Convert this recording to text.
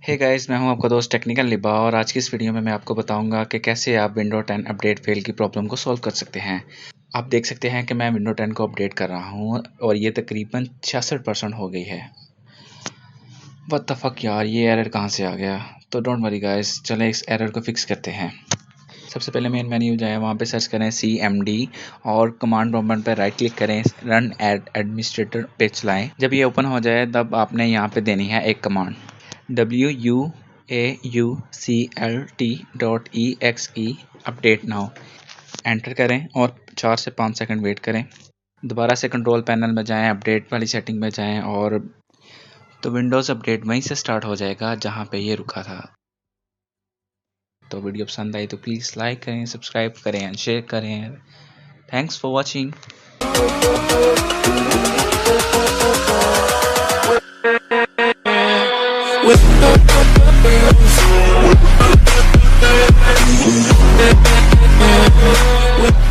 Hey guys, मैं हूं आपका दोस्त टेक्निकल लिबा और आज की इस वीडियो में मैं आपको बताऊंगा कि कैसे आप विंडो 10 अपडेट फेल की प्रॉब्लम को सॉल्व कर सकते हैं। आप देख सकते हैं कि मैं विंडो 10 को अपडेट कर रहा हूं और ये तकरीबन 66% हो गई है। व्हाट द फक यार, ये एरर कहां से आ गया? तो डोंट वरी गाइस, चलें इस एरर को फिक्स करते हैं। सबसे पहले मेन मेन्यू जाए, वहाँ पे सर्च करें CMD और कमांड प्रॉम्प्ट पर राइट क्लिक करें, रन एड एडमिनिस्ट्रेटर पे चलाएं। जब ये ओपन हो जाए तब आपने यहाँ पे देनी है एक command wuauclt.exe update now. Enter करें और 4 से 5 सेकंड वेट करें। दोबारा से कंट्रोल पैनल में जाएं, अपडेट वाली सेटिंग में जाएं और तो विंडोज़ अपडेट वहीं से स्टार्ट हो जाएगा जहाँ पे ये रुका था। तो वीडियो पसंद आई तो प्लीज़ लाइक करें, सब्सक्राइब करें एंड शेयर करें। Thanks for watching.